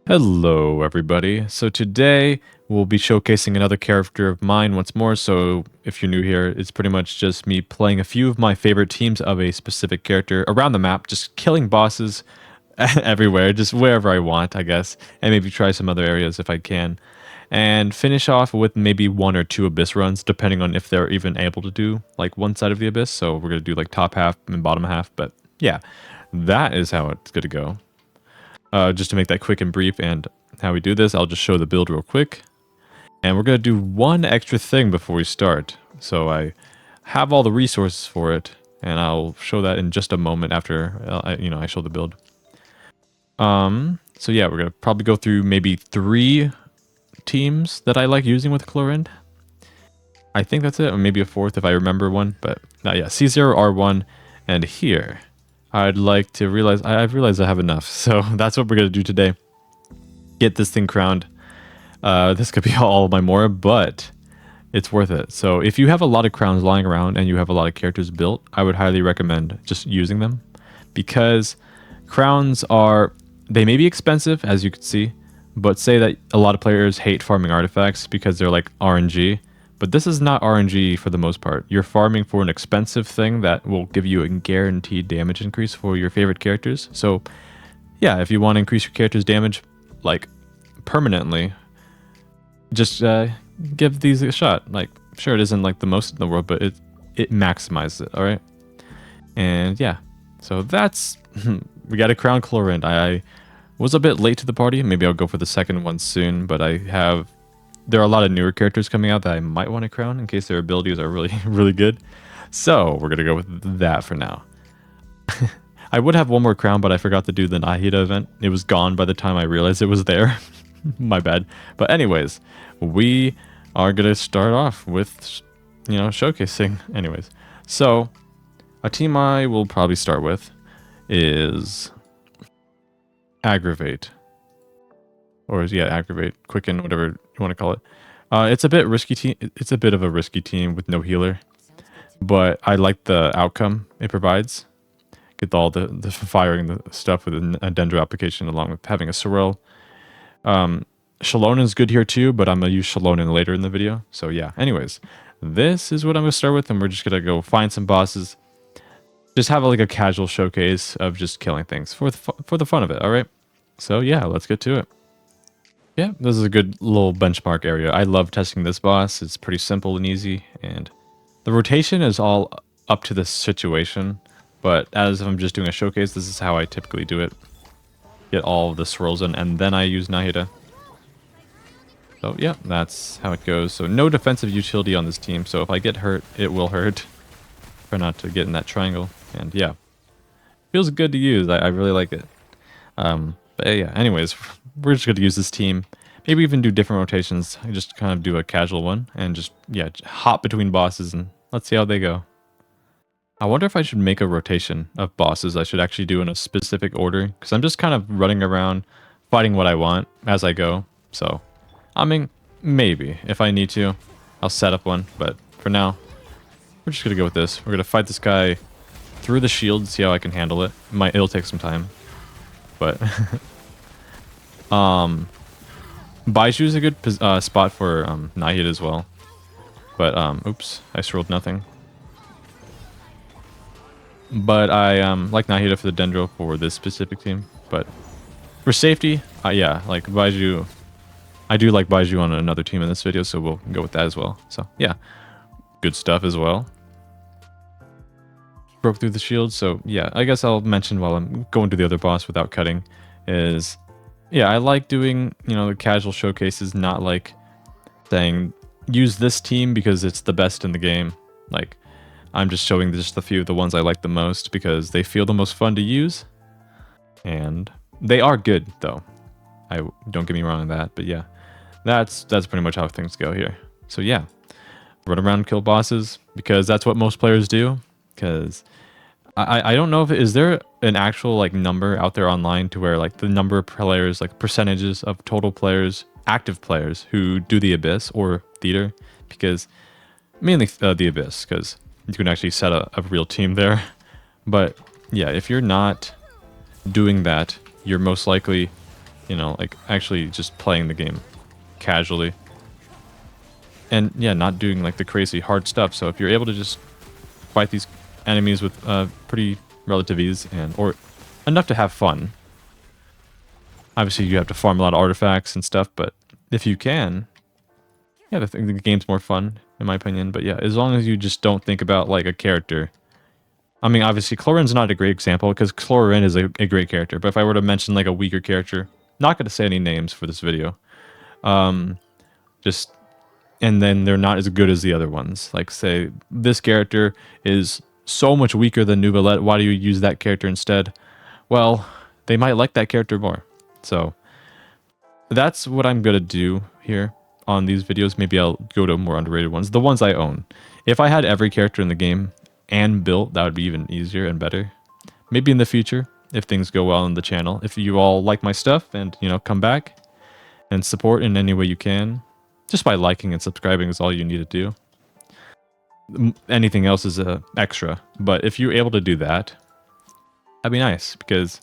Hello everybody. So today we'll be showcasing another character of mine once more. So if you're new here, it's pretty much just me playing a few of my favorite teams of a specific character around the map, just killing bosses everywhere, just wherever I want, I guess, and maybe try some other areas if I can. And finish off with maybe one or two abyss runs, depending on if they're even able to do like one side of the abyss. So we're gonna do like top half and bottom half, but yeah, that is how it's gonna go. Just to make that quick and brief, and how we do this, I'll just show the build real quick. And we're going to do one extra thing before we start. So I have all the resources for it, and I'll show that in just a moment after I show the build. So yeah, we're going to probably go through maybe 3 teams that I like using with Clorinde. I think that's it, or maybe a 4th if I remember one, but yeah, C0, R1, and here. I'd like to realize, I've realized I have enough, so that's what we're going to do today. Get this thing crowned. This could be all my Mora, but it's worth it. So if you have a lot of crowns lying around and you have a lot of characters built, I would highly recommend just using them. Because crowns they may be expensive, as you can see, but say that a lot of players hate farming artifacts because they're like RNG. But this is not RNG for the most part. You're farming for an expensive thing that will give you a guaranteed damage increase for your favorite characters. So yeah, if you want to increase your character's damage like permanently, just give these a shot. Like, sure, it isn't like the most in the world, but it maximizes it, all right? And yeah, so that's... we got a crown Clorinde. I was a bit late to the party. Maybe I'll go for the second one soon, but there are a lot of newer characters coming out that I might want to crown in case their abilities are really, really good. So we're going to go with that for now. I would have one more crown, but I forgot to do the Nahida event. It was gone by the time I realized it was there. My bad. But anyways, we are going to start off with, showcasing. Anyways, so a team I will probably start with is Aggravate. Or yeah, Aggravate, Quicken, whatever you want to call it. It's a bit risky team. It's a bit of a risky team with no healer, but I like the outcome it provides. Get all the firing the stuff with a Dendro application along with having a Sorrel. Shallonen is good here too, but I'm gonna use Shallonen later in the video. So yeah. Anyways, this is what I'm gonna start with, and we're just gonna go find some bosses. Just have like a casual showcase of just killing things for the fun of it. All right. So yeah, let's get to it. Yeah, this is a good little benchmark area. I love testing this boss. It's pretty simple and easy, and the rotation is all up to the situation. But as if I'm just doing a showcase, this is how I typically do it. Get all of the swirls in, and then I use Nahida. So yeah, that's how it goes. So no defensive utility on this team, so if I get hurt, it will hurt. Try not to get in that triangle, and yeah. Feels good to use. I really like it. But yeah, anyways, we're just going to use this team. Maybe even do different rotations. I just kind of do a casual one and just, yeah, hop between bosses and let's see how they go. I wonder if I should make a rotation of bosses I should actually do in a specific order, because I'm just kind of running around fighting what I want as I go. So, I mean, maybe if I need to, I'll set up one. But for now, we're just going to go with this. We're going to fight this guy through the shield, see how I can handle it. It'll take some time. But Baiju is a good spot for Nahida as well. But oops, I swirled nothing. But I like Nahida for the Dendro for this specific team. But for safety, yeah, like Baiju, I do like Baiju on another team in this video, so we'll go with that as well. So yeah, good stuff as well. Broke through the shield, so yeah, I guess I'll mention while I'm going to the other boss without cutting is, yeah, I like doing, the casual showcases, not like saying use this team because it's the best in the game. Like, I'm just showing just a few of the ones I like the most because they feel the most fun to use, and they are good though. Don't get me wrong on that, but yeah, that's pretty much how things go here. So yeah, run around and kill bosses because that's what most players do. Because I don't know if is there an actual like number out there online to where like the number of players, like percentages of total players, active players who do the Abyss or Theater, because mainly the Abyss, because you can actually set a real team there. But yeah, if you're not doing that, you're most likely You know, like actually just playing the game casually. And yeah, not doing like the crazy hard stuff. So if you're able to just fight these enemies with pretty relative ease and or enough to have fun. Obviously, you have to farm a lot of artifacts and stuff, but if you can, yeah, the game's more fun in my opinion. But yeah, as long as you just don't think about like a character. I mean, obviously, Clorinde's not a great example because Clorinde is a great character. But if I were to mention like a weaker character, not going to say any names for this video. Just and then they're not as good as the other ones. Like say this character is so much weaker than Nouvellette. Why do you use that character instead? Well, they might like that character more. So that's what I'm gonna do here on these videos. Maybe I'll go to more underrated ones, the ones I own. If I had every character in the game and built, that would be even easier and better. Maybe in the future, if things go well on the channel. If you all like my stuff and, you know, come back and support in any way you can, just by liking and subscribing is all you need to do. Anything else is a extra, but if you're able to do that, that'd be nice because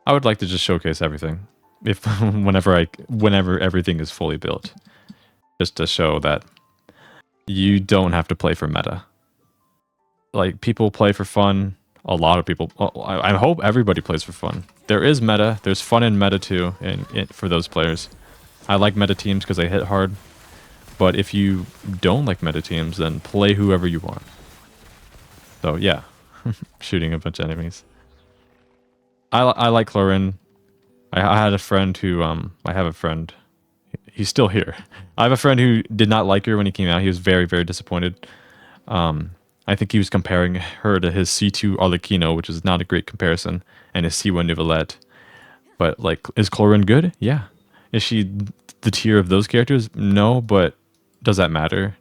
I would like to just showcase everything. If whenever everything is fully built, just to show that you don't have to play for meta. Like people play for fun. A lot of people. I hope everybody plays for fun. There is meta. There's fun in meta too, and for those players. I like meta teams because they hit hard. But if you don't like meta teams, then play whoever you want. So yeah, shooting a bunch of enemies. I like Clorinde. I had a friend who I have a friend. He's still here. I have a friend who did not like her when he came out. He was very, very disappointed. I think he was comparing her to his C2 Arlecchino, which is not a great comparison, and his C1 Nouvellette. But like, is Clorinde good? Yeah. Is she the tier of those characters? No, but does that matter?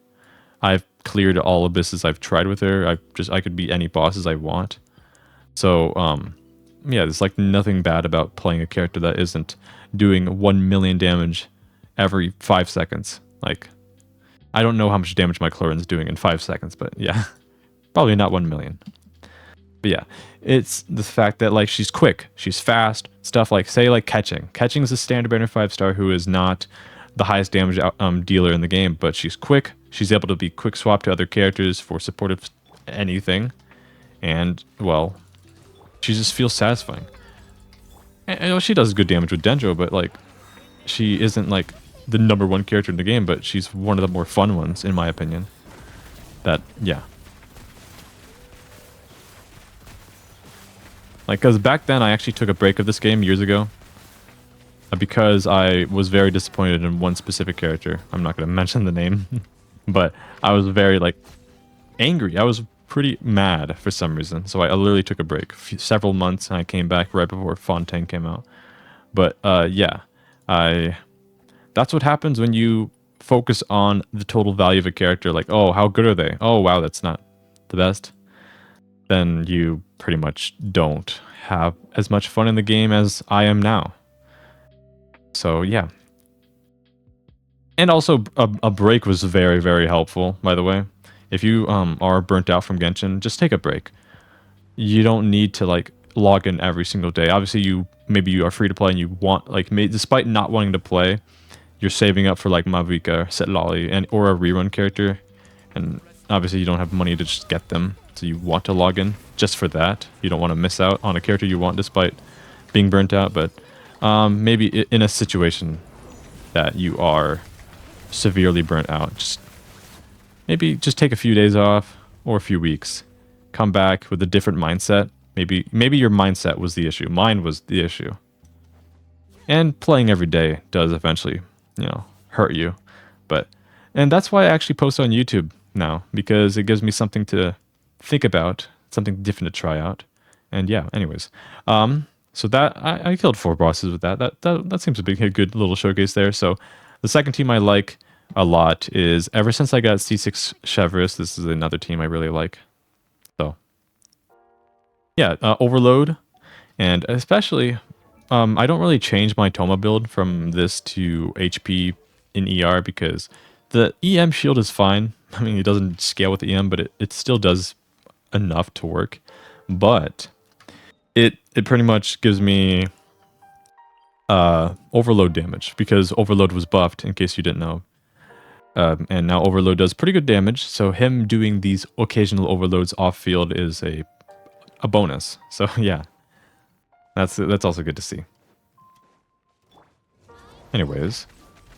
I've cleared all abysses I've tried with her. I could beat any bosses I want. So yeah, there's like nothing bad about playing a character that isn't doing 1 million damage every 5 seconds. Like, I don't know how much damage my Clorinde's doing in 5 seconds, but yeah, probably not 1 million. But yeah, it's the fact that like she's quick, she's fast, stuff like say like catching. Catching is a standard banner 5-star who is not the highest damage dealer in the game, but she's quick. She's able to be quick swap to other characters for supportive anything, and well, she just feels satisfying. And you know, she does good damage with Dendro, but like she isn't like the #1 character in the game, but she's one of the more fun ones in my opinion. That yeah. Like, because back then I actually took a break of this game years ago because I was very disappointed in one specific character. I'm not going to mention the name, but I was very, like, angry. I was pretty mad for some reason, so I literally took a break. Several months, and I came back right before Fontaine came out. But, yeah, that's what happens when you focus on the total value of a character. Like, oh, how good are they? Oh, wow, that's not the best. Then you pretty much don't have as much fun in the game as I am now. So yeah. And also a break was very, very helpful, by the way. If you are burnt out from Genshin, just take a break. You don't need to like log in every single day. Obviously maybe you are free to play and you want like despite not wanting to play, you're saving up for like Mavuika, Setlali, and or a rerun character, and obviously you don't have money to just get them. So you want to log in just for that. You don't want to miss out on a character you want despite being burnt out. But maybe in a situation that you are severely burnt out, maybe just take a few days off or a few weeks. Come back with a different mindset. Maybe your mindset was the issue. Mine was the issue. And playing every day does eventually, you know, hurt you. And that's why I actually post on YouTube now, because it gives me something to think about, something different to try out. And yeah, anyways, so that I killed 4 bosses with that. That seems to be a good little showcase there. So the second team I like a lot is, ever since I got C6 Chevreuse, this is another team I really like. So yeah, Overload, and especially I don't really change my Toma build from this to HP in ER because the EM shield is fine. I mean, it doesn't scale with the EM, but it still does enough to work. But it pretty much gives me overload damage, because overload was buffed, in case you didn't know. And now overload does pretty good damage, so him doing these occasional overloads off field is a bonus. So yeah, that's also good to see. Anyways,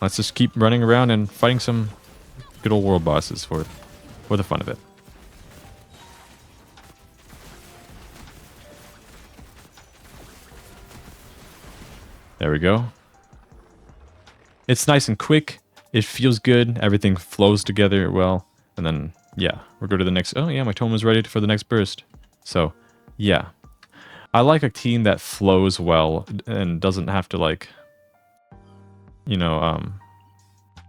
let's just keep running around and fighting some good old world bosses for the fun of it. There we go. It's nice and quick. It feels good. Everything flows together well. And then, yeah, we'll go to the next... Oh, yeah, my tome is ready for the next burst. So, yeah. I like a team that flows well and doesn't have to, like, you know,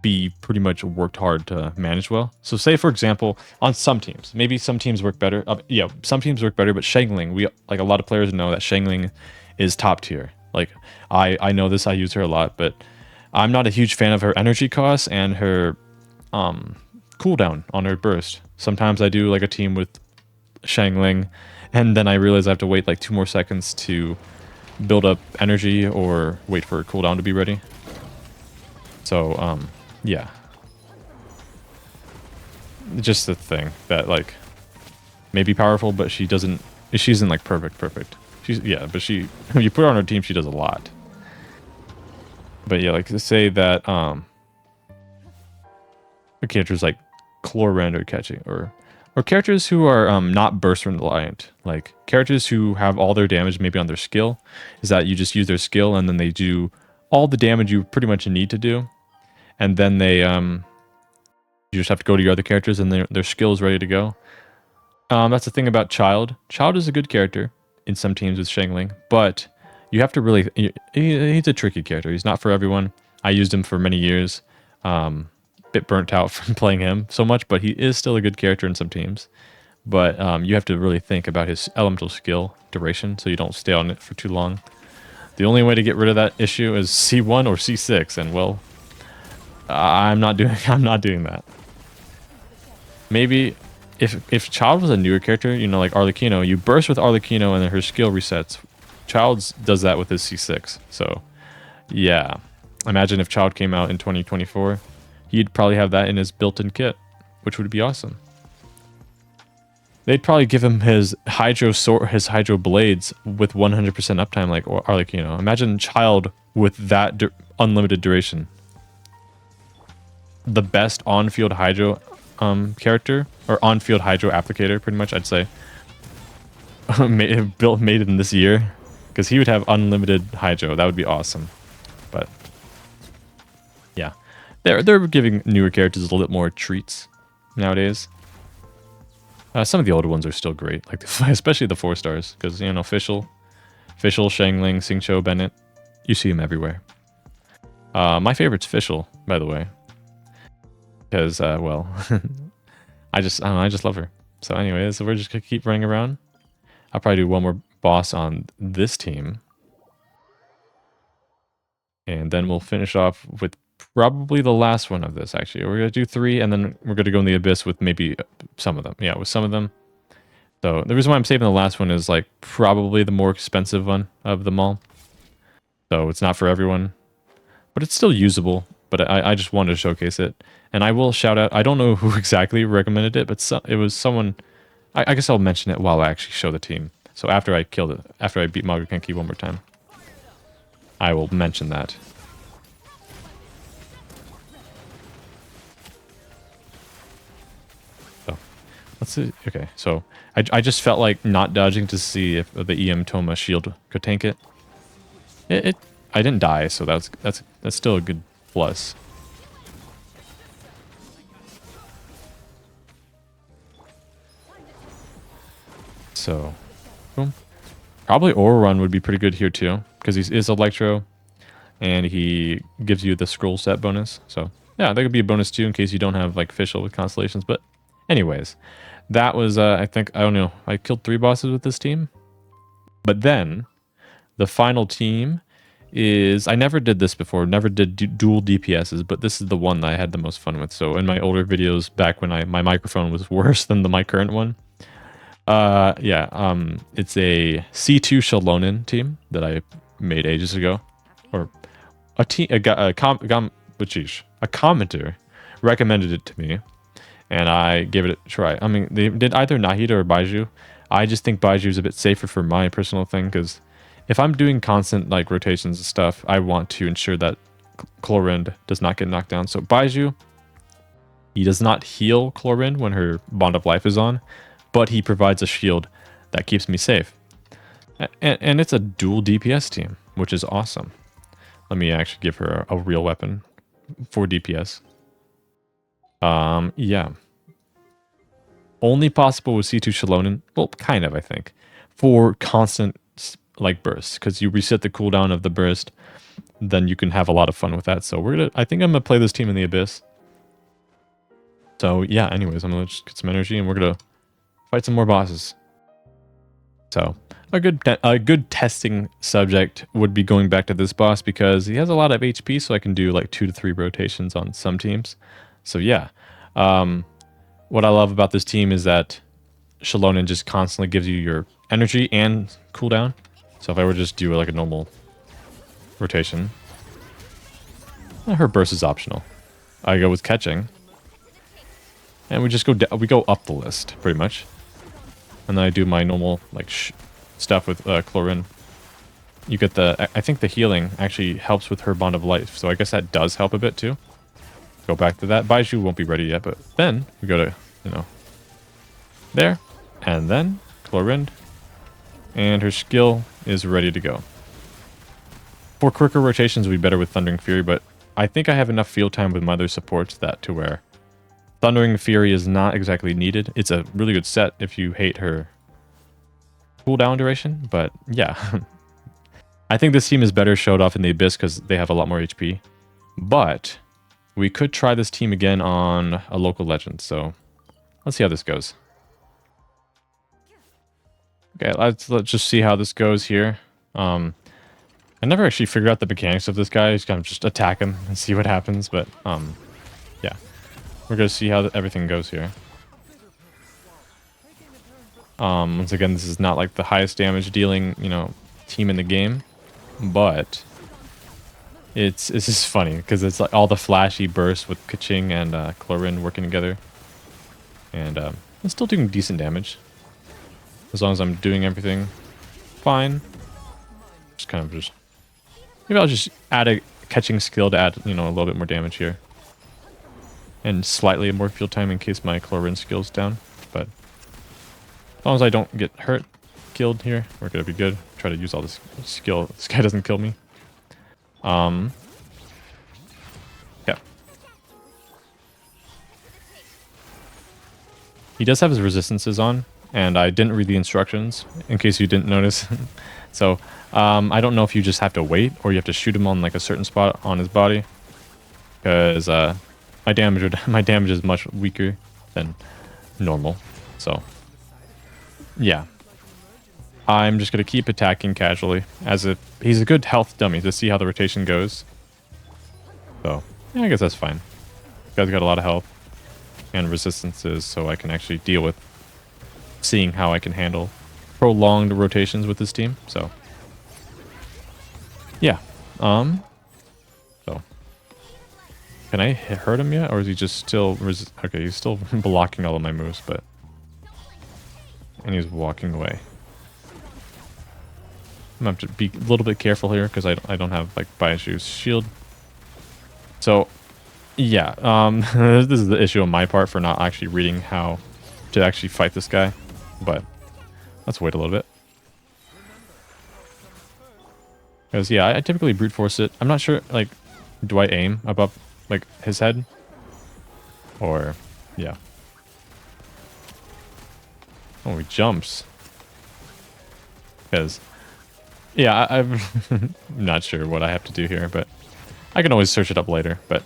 be pretty much worked hard to manage well. So say, for example, on some teams, maybe some teams work better. Yeah, some teams work better, but Shangling, like a lot of players know that Shangling is top tier. Like, I know this, I use her a lot, but I'm not a huge fan of her energy cost and her cooldown on her burst. Sometimes I do like a team with Shangling, and then I realize I have to wait like 2 more seconds to build up energy or wait for her cooldown to be ready. So, yeah. Just the thing that, like, may be powerful, but she isn't like perfect. Yeah, but when you put her on her team, she does a lot. But yeah, like to say that the characters like Clorinde are catching, or characters who are not burst reliant, like characters who have all their damage maybe on their skill, is that you just use their skill and then they do all the damage you pretty much need to do, and then they you just have to go to your other characters and their skill is ready to go. That's the thing about Child. Child is a good character in some teams with Shangling, but you have to really... He's a tricky character. He's not for everyone. I used him for many years. Bit burnt out from playing him so much, but he is still a good character in some teams. But you have to really think about his elemental skill duration, so you don't stay on it for too long. The only way to get rid of that issue is C1 or C6, and well, I'm not doing that. Maybe if Child was a newer character, you know, like Arlecchino, you burst with Arlecchino and then her skill resets. Child does that with his C6. So, yeah. Imagine if Child came out in 2024. He'd probably have that in his built-in kit, which would be awesome. They'd probably give him his Hydro blades with 100% uptime like Arlecchino. Imagine Child with that unlimited duration. The best on-field Hydro character, or on-field Hydro applicator, pretty much, I'd say. made in this year. Because he would have unlimited Hydro. That would be awesome. But yeah, they're giving newer characters a little bit more treats nowadays. Some of the older ones are still great, like especially the 4 stars, because you know Fischl, Shangling, Xingqiu, Bennett, you see them everywhere. My favorite's Fischl, by the way, because well, I don't know, I just love her. So anyways, so we're just gonna keep running around. I'll probably do one more boss on this team, and then we'll finish off with probably the last one of this. Actually, we're gonna do 3, and then we're gonna go in the abyss with maybe some of them. Yeah, with some of them. So the reason why I'm saving the last one is like probably the more expensive one of them all. So it's not for everyone, but it's still usable. But I just wanted to showcase it, and I will shout out. I don't know who exactly recommended it, but it was someone. I guess I'll mention it while I actually show the team. So after I killed it, after I beat Magakenki one more time, I will mention that. So, let's see. Okay, so I just felt like not dodging to see if the EM Toma shield could tank it. I didn't die, so that's still a good plus. So, boom. Probably Aura Run would be pretty good here too, because he is Electro, and he gives you the scroll set bonus. So, yeah, that could be a bonus too in case you don't have like Fischl with Constellations. But anyways, that was, I don't know, I killed 3 bosses with this team. But then, the final team is, I never did this before, never did dual DPSs, but this is the one that I had the most fun with. So in my older videos, back when my microphone was worse than my current one, it's a C2 Shalonin team that I made ages ago. or a commenter recommended it to me, and I gave it a try. I mean, they did either Nahida or Baiju. I just think Baiju is a bit safer for my personal thing, because if I'm doing constant like rotations and stuff, I want to ensure that Clorinde does not get knocked down. So Baiju, he does not heal Clorinde when her Bond of Life is on, but he provides a shield that keeps me safe. And it's a dual DPS team, which is awesome. Let me actually give her a real weapon for DPS. Yeah. Only possible with C2 Shalonen, well, kind of, I think, for constant like bursts, because you reset the cooldown of the burst, then you can have a lot of fun with that. So I think I'm gonna play this team in the Abyss. So yeah, anyways, I'm gonna just get some energy and we're gonna fight some more bosses. So a good testing subject would be going back to this boss, because he has a lot of HP, so I can do like 2 to 3 rotations on some teams. So yeah, what I love about this team is that Shalonen just constantly gives you your energy and cooldown. So if I were to just do like a normal rotation, her burst is optional. I go with catching, and we just go up the list pretty much. And then I do my normal like stuff with Clorinde. You get I think the healing actually helps with her Bond of Life, so I guess that does help a bit too. Go back to that. Baiju won't be ready yet, but then we go to, there, and then Clorinde, and her skill is ready to go. For quicker rotations, would be better with Thundering Fury, but I think I have enough field time with my other supports to where Thundering Fury is not exactly needed. It's a really good set if you hate her cooldown duration, but yeah. I think this team is better showed off in the Abyss because they have a lot more HP. But we could try this team again on a local legend, so let's see how this goes. Okay, let's just see how this goes here. I never actually figured out the mechanics of this guy. Just kind of just attack him and see what happens, but yeah. We're gonna see how everything goes here. Once again, this is not like the highest damage dealing, team in the game, but it's just funny because it's like all the flashy bursts with Kaching and Clorinde working together, and I'm still doing decent damage as long as I'm doing everything fine. Maybe I'll just add a catching skill to add a little bit more damage here, and slightly more field time in case my Clorinde skill's down. But as long as I don't get killed here, we're gonna be good. Try to use all this skill. This guy doesn't kill me. Yeah. He does have his resistances on, and I didn't read the instructions, in case you didn't notice. So, I don't know if you just have to wait, or you have to shoot him on like a certain spot on his body. Because, my damage is much weaker than normal. So, yeah. I'm just going to keep attacking casually, as if he's a good health dummy to see how the rotation goes. So, yeah, I guess that's fine. This guy's got a lot of health and resistances, so I can actually deal with seeing how I can handle prolonged rotations with this team. So, yeah. So, can I hurt him yet, or is he just still okay, he's still blocking all of my moves, but... And he's walking away. I'm gonna have to be a little bit careful here because I don't have like Baiju's shield. So yeah, this is the issue on my part for not actually reading how to actually fight this guy. But let's wait a little bit. Because yeah, I typically brute force it. I'm not sure, like, do I aim above like his head? Or yeah. Oh, he jumps. Because yeah, I'm not sure what I have to do here, but I can always search it up later. But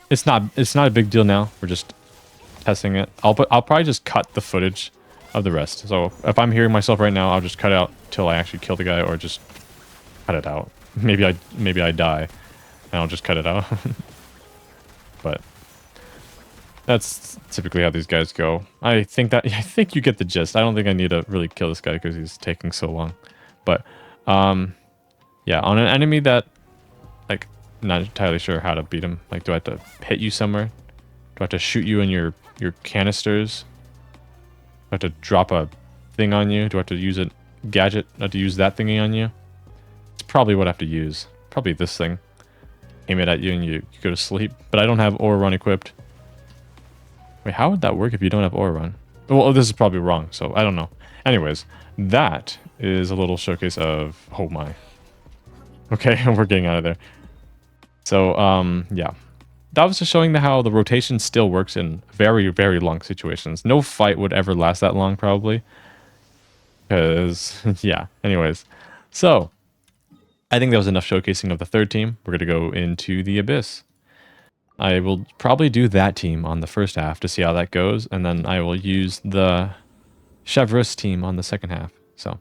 it's not a big deal now. We're just testing it. I'll probably just cut the footage of the rest. So if I'm hearing myself right now, I'll just cut it out till I actually kill the guy, or just cut it out. Maybe I die, and I'll just cut it out. But that's typically how these guys go. I think you get the gist. I don't think I need to really kill this guy because he's taking so long. But yeah, on an enemy that like not entirely sure how to beat him. Like, do I have to hit you somewhere? Do I have to shoot you in your canisters? Do I have to drop a thing on you? Do I have to use a gadget? Do I have to use that thingy on you? It's probably what I have to use. Probably this thing. Aim it at you and you go to sleep. But I don't have Aura Run equipped. Wait, how would that work if you don't have Aura Run? Well, this is probably wrong, so I don't know. Anyways, that is a little showcase of... Oh my. Okay, we're getting out of there. So, yeah. That was just showing how the rotation still works in very, very long situations. No fight would ever last that long, probably. Because, yeah. Anyways. So, I think that was enough showcasing of the third team. We're going to go into the Abyss. I will probably do that team on the first half to see how that goes. And then I will use the Chevreuse team on the second half. So,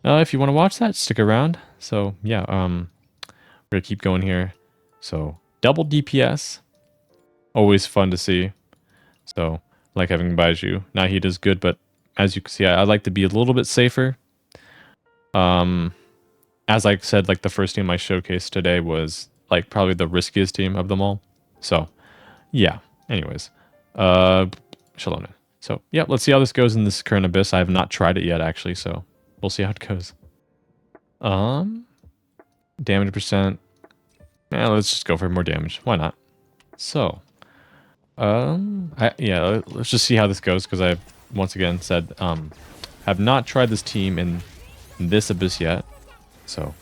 if you want to watch that, stick around. So, yeah. We're going to keep going here. So, double DPS. Always fun to see. So, like having Baiju. Nahid is good, but as you can see, I like to be a little bit safer. As I said, like the first team I showcased today was like probably the riskiest team of them all. So, yeah. Anyways, Shalom. So, yeah, let's see how this goes in this current Abyss. I have not tried it yet, actually, so we'll see how it goes. Damage percent. Yeah, let's just go for more damage. Why not? So, yeah, let's just see how this goes because I've once again said have not tried this team in this Abyss yet. So,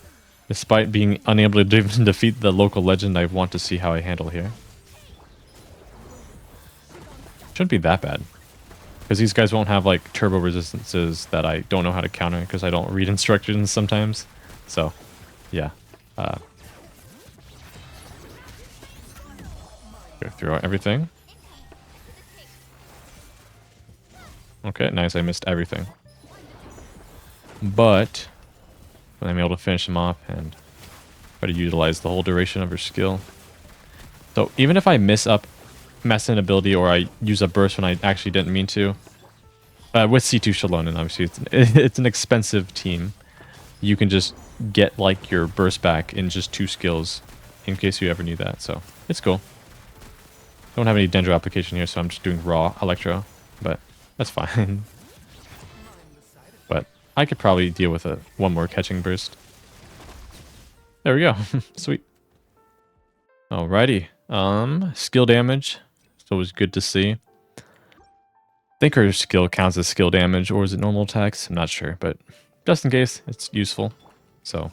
despite being unable to defeat the local legend, I want to see how I handle here. Shouldn't be that bad. Because these guys won't have like turbo resistances that I don't know how to counter because I don't read instructions sometimes. So, yeah. Go through everything. Okay, nice. I missed everything. But I'm able to finish him off and try to utilize the whole duration of her skill. So even if I mess an ability or I use a burst when I actually didn't mean to, with C2 Shallonen, obviously it's an expensive team. You can just get like your burst back in just 2 skills in case you ever need that. So it's cool. Don't have any Dendro application here, so I'm just doing raw Electro, but that's fine. But I could probably deal with one more catching burst. There we go. Sweet. Alrighty. Skill damage. It's always good to see. I think her skill counts as skill damage, or is it normal attacks? I'm not sure, but just in case, it's useful. So,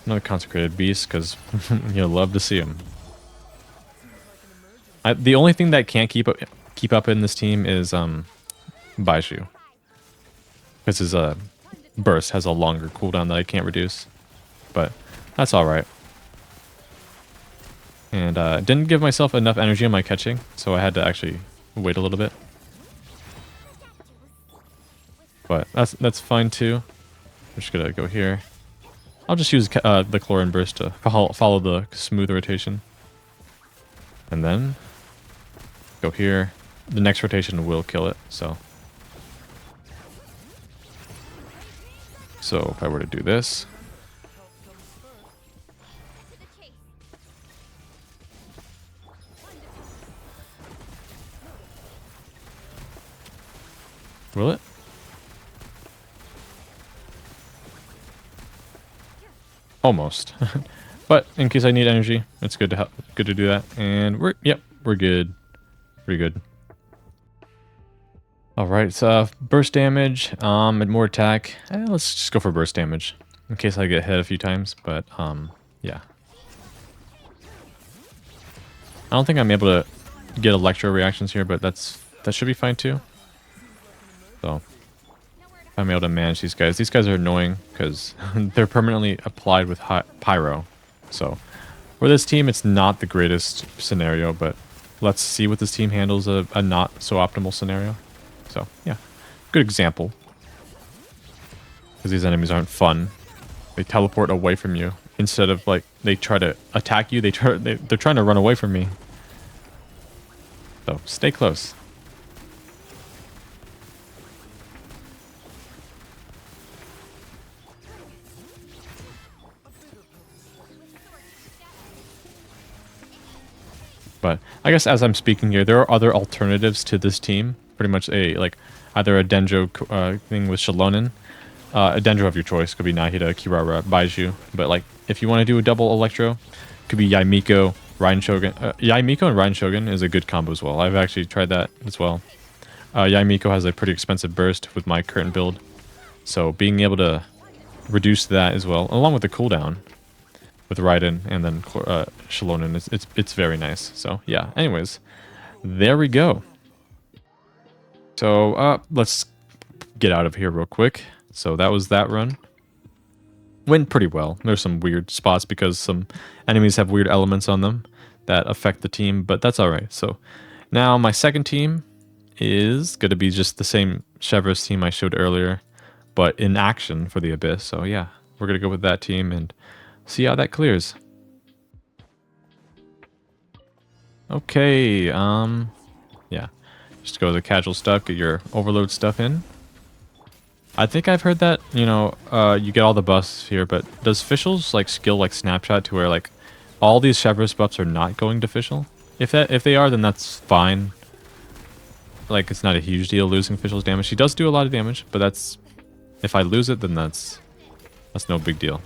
another consecrated beast, because you'll love to see him. The only thing that can't keep up in this team is Baiju. Because his burst has a longer cooldown that I can't reduce. But that's alright. And didn't give myself enough energy on my catching, so I had to actually wait a little bit. But that's fine too. I'm just gonna go here. I'll just use the Clorinde burst to follow the smooth rotation. And then go here. The next rotation will kill it, so. So if I were to do this. Will it? Almost. But in case I need energy, it's good to do that. And we're good. Pretty good. Alright, so burst damage, and more attack. Let's just go for burst damage. In case I get hit a few times, but yeah. I don't think I'm able to get electro reactions here, but that should be fine too. So if I'm able to manage these guys. These guys are annoying because they're permanently applied with pyro. So for this team, it's not the greatest scenario, but let's see what this team handles a not so optimal scenario. So yeah, good example. Because these enemies aren't fun. They teleport away from you instead of like they try to attack you. They're trying to run away from me. So stay close. But I guess as I'm speaking here, there are other alternatives to this team. Pretty much either a Dendro thing with Shalonen. A Dendro of your choice. Could be Nahida, Kirara, Baiju. But like, if you want to do a double Electro, could be Yaimiko, Ryan Shogun. Yaimiko and Ryan Shogun is a good combo as well. I've actually tried that as well. Yaimiko has a pretty expensive burst with my current build. So being able to reduce that as well, along with the cooldown with Raiden and then Shalonen, it's very nice. So yeah, anyways, there we go. So let's get out of here real quick. So that was that run. Went pretty well. There's some weird spots because some enemies have weird elements on them that affect the team, but that's alright. So now my second team is going to be just the same Chevreuse team I showed earlier, but in action for the Abyss. So yeah, we're going to go with that team and see how that clears. Okay, yeah. Just go to the casual stuff, get your overload stuff in. I think I've heard that, you know, you get all the buffs here, but does Fischl's like skill like snapshot to where like all these Chevreuse buffs are not going to Fischl? If they are, then that's fine. Like, it's not a huge deal losing Fischl's damage. She does do a lot of damage, but that's, if I lose it, then that's no big deal.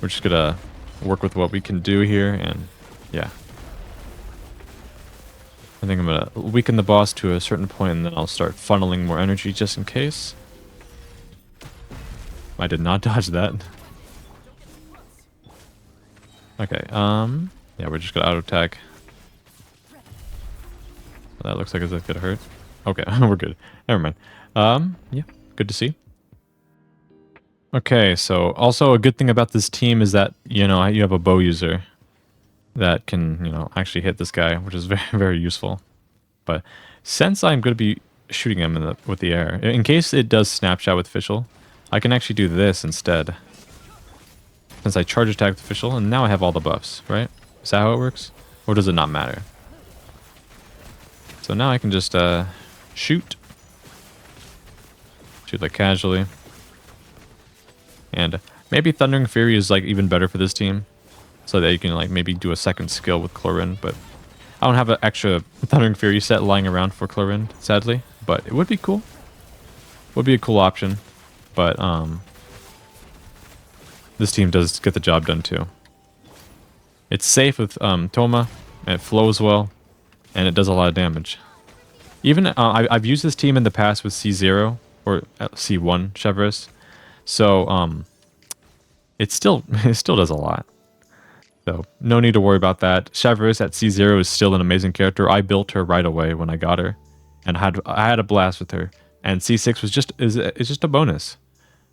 We're just gonna work with what we can do here, and yeah. I think I'm gonna weaken the boss to a certain point, and then I'll start funneling more energy just in case. I did not dodge that. Okay, yeah, we're just gonna auto attack. That looks like it's gonna hurt. Okay, we're good. Never mind. Yeah, good to see. Okay, so also a good thing about this team is that, you know, you have a bow user that can, you know, actually hit this guy, which is very, very useful. But since I'm going to be shooting him with the air, in case it does snapshot with Fischl, I can actually do this instead. Since I charge attack with Fischl, and now I have all the buffs, right? Is that how it works? Or does it not matter? So now I can just shoot. Shoot like casually. And maybe Thundering Fury is like even better for this team. So that you can like maybe do a second skill with Clorinde, but I don't have an extra Thundering Fury set lying around for Clorinde, sadly. But it would be cool. Would be a cool option. But this team does get the job done too. It's safe with Thoma, and it flows well, and it does a lot of damage. Even I've used this team in the past with C0 or C1 Chevreuse, so it still does a lot. So no need to worry about that. Chevreuse at C0 is still an amazing character. I built her right away when I got her, and I had a blast with her. And C6 was it's just a bonus,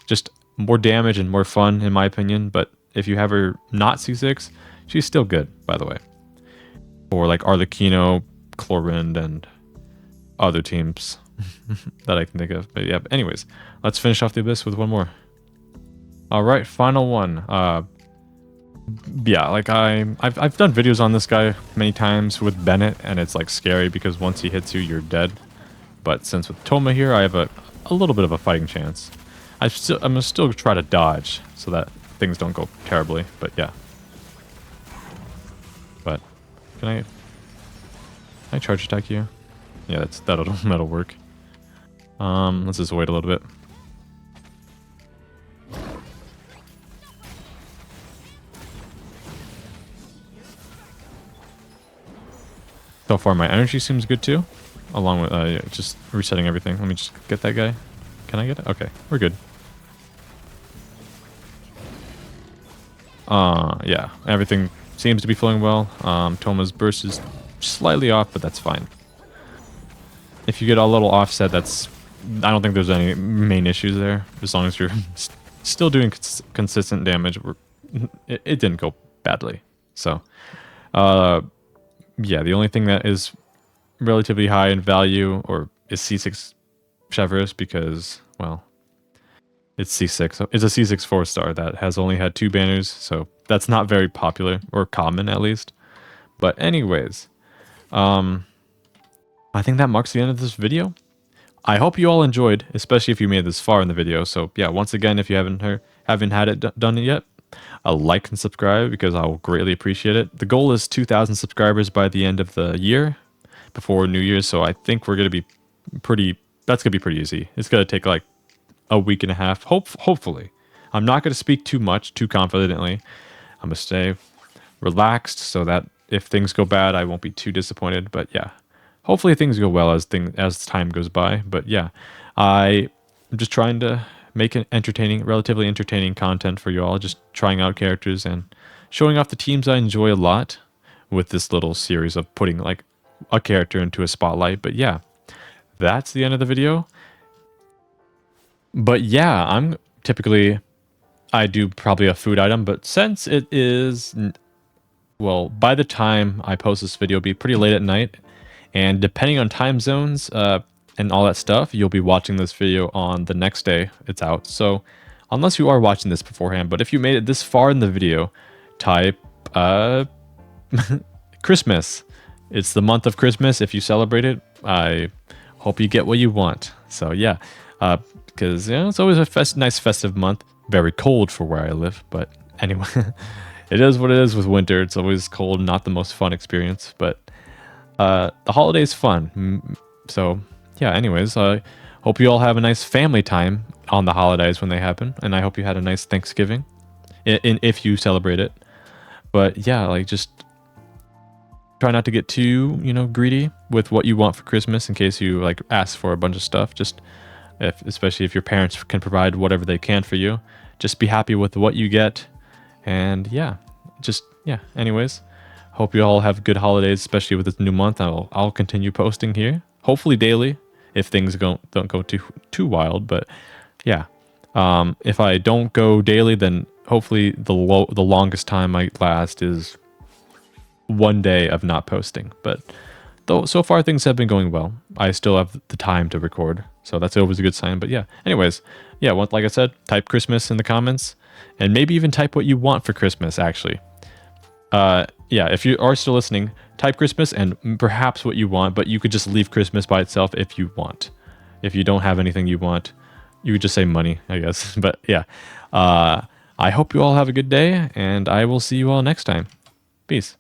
just more damage and more fun in my opinion. But if you have her not C6, she's still good, by the way. Or like Arlecchino, Clorinde, and other teams that I can think of. But yeah, anyways, let's finish off the Abyss with one more. All right, final one. Yeah, like I've done videos on this guy many times with Bennett, and it's like scary because once he hits you, you're dead. But since with Thoma here, I have a little bit of a fighting chance. I'm gonna still try to dodge so that things don't go terribly. But yeah. But can I charge attack you? Yeah, that'll work. Let's just wait a little bit. So far, my energy seems good too, along with yeah, just resetting everything. Let me just get that guy. Can I get it? Okay, we're good. Yeah, everything seems to be flowing well. Thoma's burst is slightly off, but that's fine. If you get a little offset, I don't think there's any main issues there, as long as you're still doing consistent damage. It didn't go badly. So, yeah, the only thing that is relatively high in value is C6 Chevreuse because, well, it's C6. It's a C6 4-star that has only had 2 banners, so that's not very popular, or common at least. But anyways, I think that marks the end of this video. I hope you all enjoyed, especially if you made this far in the video. So yeah, once again, if you haven't had it done yet, a like and subscribe because I'll greatly appreciate it. The goal is 2,000 subscribers by the end of the year, before New Year's. So I think we're gonna be that's gonna be pretty easy. It's gonna take like a week and a half. Hopefully, I'm not gonna speak too much, too confidently. I'm gonna stay relaxed so that if things go bad, I won't be too disappointed. But yeah, hopefully things go well as time goes by. But yeah, I'm just trying to make an relatively entertaining content for you all. Just trying out characters and showing off the teams I enjoy a lot with this little series of putting like a character into a spotlight. But yeah, that's the end of the video. But yeah, I do probably a food item, but since it is, well, by the time I post this video, it'll be pretty late at night. And depending on time zones and all that stuff, you'll be watching this video on the next day it's out. So unless you are watching this beforehand, but if you made it this far in the video, type Christmas. It's the month of Christmas. If you celebrate it, I hope you get what you want. So yeah, because it's always a nice festive month. Very cold for where I live, but anyway, it is what it is with winter. It's always cold, not the most fun experience, but the holiday's fun. So yeah, anyways, I hope you all have a nice family time on the holidays when they happen, and I hope you had a nice Thanksgiving, if you celebrate it. But yeah, like just try not to get too, greedy with what you want for Christmas in case you like ask for a bunch of stuff. Just especially if your parents can provide whatever they can for you, just be happy with what you get. And yeah, anyways, hope you all have good holidays, especially with this new month. I'll continue posting here, hopefully daily, if things don't go too wild. But yeah, if I don't go daily, then hopefully the longest time I last is one day of not posting. But though so far things have been going well, I still have the time to record, so that's always a good sign. But yeah, anyways, yeah, like I said, type Christmas in the comments, and maybe even type what you want for Christmas, actually. Yeah, if you are still listening, type Christmas and perhaps what you want, but you could just leave Christmas by itself if you want. If you don't have anything you want, you could just say money, I guess. But yeah, I hope you all have a good day, and I will see you all next time. Peace.